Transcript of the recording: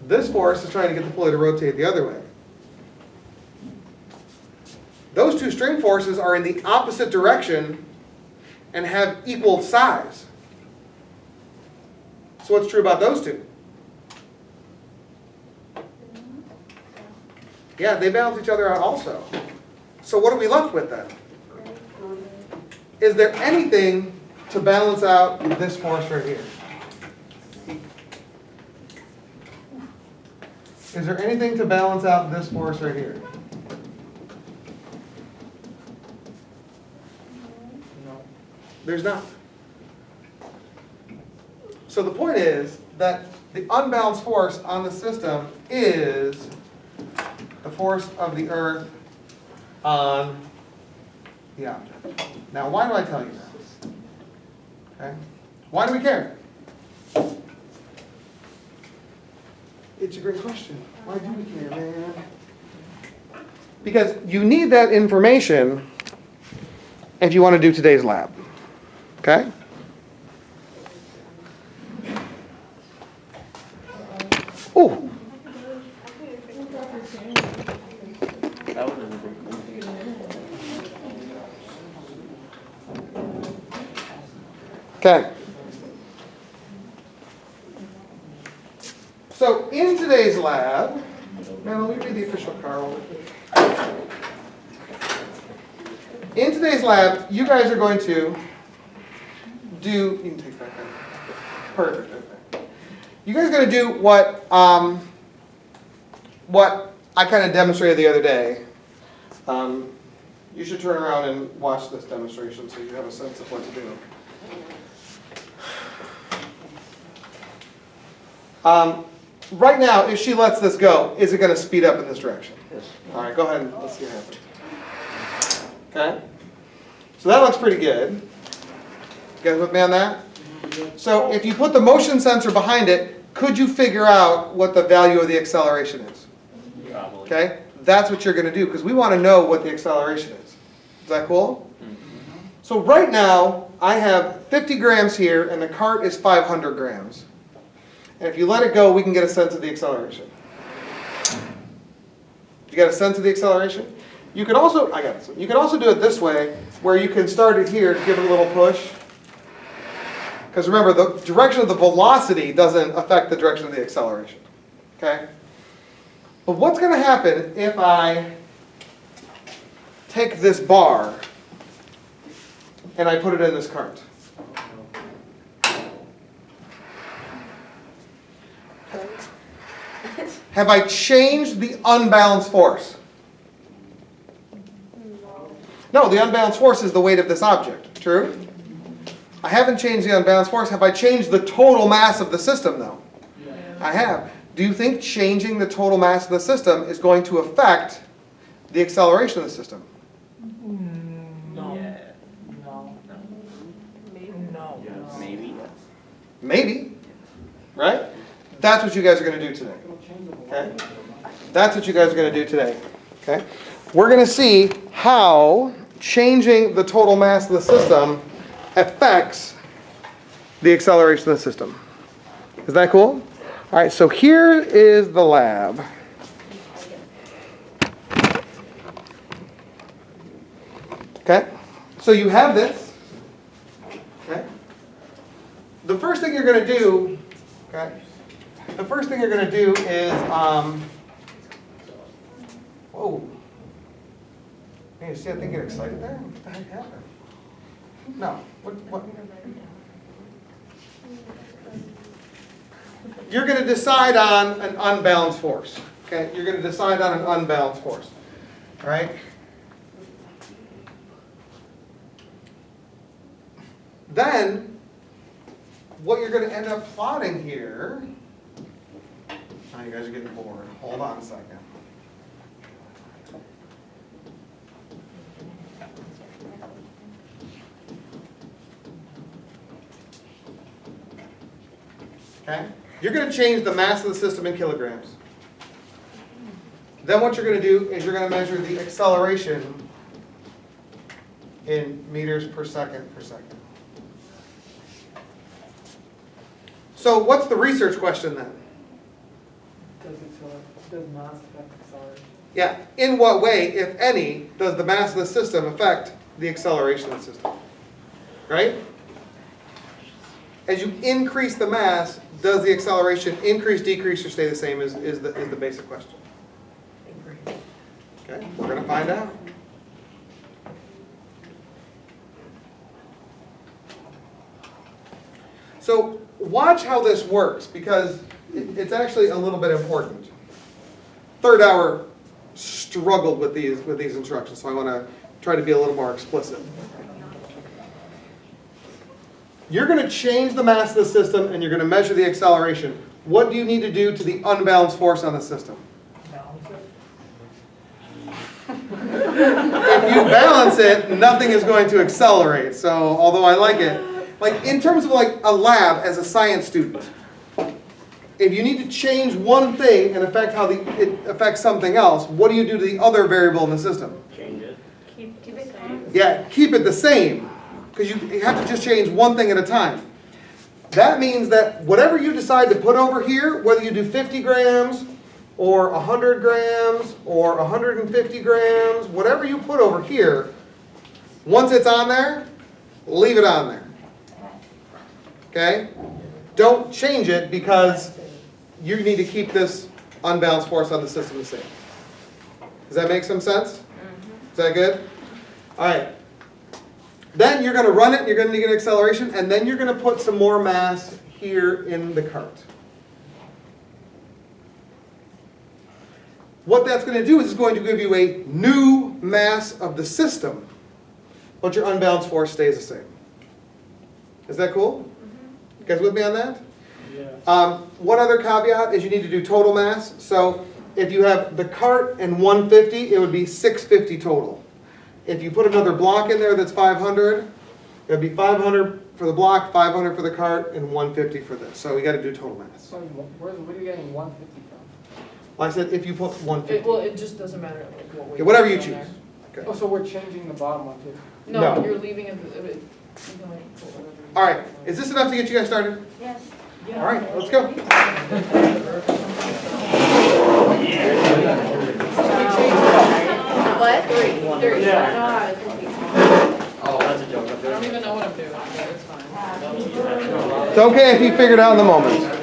This force is trying to get the pulley to rotate the other way. Those two string forces are in the opposite direction and have equal size. So what's true about those two? Yeah, they balance each other out also. So what are we left with then? Is there anything to balance out this force right here? Is there anything to balance out this force right here? No. There's not. So the point is that the unbalanced force on the system is the force of the Earth on the object. Now, why do I tell you that? Okay? Why do we care? It's a great question. Why do we care, man? Because you need that information if you want to do today's lab. Okay? Oh. Okay. So in today's lab, now let me read the official Carl. In today's lab, you guys are going to do, you can take that down. Perfect. Okay. You guys are going to do what I kind of demonstrated the other day. You should turn around and watch this demonstration so you have a sense of what to do. Right now, if she lets this go, is it going to speed up in this direction? Yes. All right, go ahead and let's see what happens. Okay? So that looks pretty good. You guys with me on that? So if you put the motion sensor behind it, could you figure out what the value of the acceleration is? Probably. Okay? That's what you're going to do, because we want to know what the acceleration is. Is that cool? So right now, I have 50 grams here, and the cart is 500 grams. And if you let it go, we can get a sense of the acceleration. You got a sense of the acceleration? You can also, you can also do it this way, where you can start it here, give it a little push. Because remember, the direction of the velocity doesn't affect the direction of the acceleration. Okay? But what's going to happen if I take this bar and I put it in this cart? Have I changed the unbalanced force? No, the unbalanced force is the weight of this object. True? I haven't changed the unbalanced force. Have I changed the total mass of the system, though? I have. Do you think changing the total mass of the system is going to affect the acceleration of the system? No. No. Maybe. No. Maybe. Maybe. Right? That's what you guys are going to do today. Okay? That's what you guys are going to do today. Okay? We're going to see how changing the total mass of the system affects the acceleration of the system. Is that cool? All right, so here is the lab. Okay? So you have this. Okay? The first thing you're going to do, okay? The first thing you're going to do is, whoa. Hey, you see that thing get excited there? What the heck happened? No. What? You're going to decide on an unbalanced force. Okay? You're going to decide on an unbalanced force. All right? Then, what you're going to end up plotting here. Oh, you guys are getting bored. Hold on a second. Okay? You're going to change the mass of the system in kilograms. Then what you're going to do is you're going to measure the acceleration in meters per second per second. So what's the research question then? Does mass affect acceleration? Yeah, in what way, if any, does the mass of the system affect the acceleration of the system? Right? As you increase the mass, does the acceleration increase, decrease, or stay the same is the basic question. Okay, we're going to find out. So watch how this works, because it's actually a little bit important. Third hour struggled with these instructions, so I want to try to be a little more explicit. You're going to change the mass of the system and you're going to measure the acceleration. What do you need to do to the unbalanced force on the system? Balance it? If you balance it, nothing is going to accelerate. So although I like it, like in terms of like a lab as a science student, if you need to change one thing and affect how it affects something else, what do you do to the other variable in the system? Change it. Keep it calm. Yeah, keep it the same, because you have to just change one thing at a time. That means that whatever you decide to put over here, whether you do 50 grams or 100 grams or 150 grams, whatever you put over here, once it's on there, leave it on there. Okay? Don't change it because you need to keep this unbalanced force on the system the same. Does that make some sense? Is that good? All right. Then you're going to run it, and you're going to get an acceleration, and then you're going to put some more mass here in the cart. What that's going to do is it's going to give you a new mass of the system, but your unbalanced force stays the same. Is that cool? You guys with me on that? Yeah. One other caveat is you need to do total mass. So if you have the cart and 150, it would be 650 total. If you put another block in there that's 500, it would be 500 for the block, 500 for the cart, and 150 for this. So we got to do total mass. So where are you getting 150 from? Like I said, if you put 150. Well, it just doesn't matter like, what Okay, whatever you put on choose. there. Okay. Oh, so we're changing the bottom one too? No, No. you're leaving it, you can like put whatever. All right. Is this enough to get you guys started? Yes. Yeah. All right, let's go. What? Three. Yeah. Oh, that's a joke. I don't even know what I'm doing, but it's fine. It's okay if you figure it out in the moment.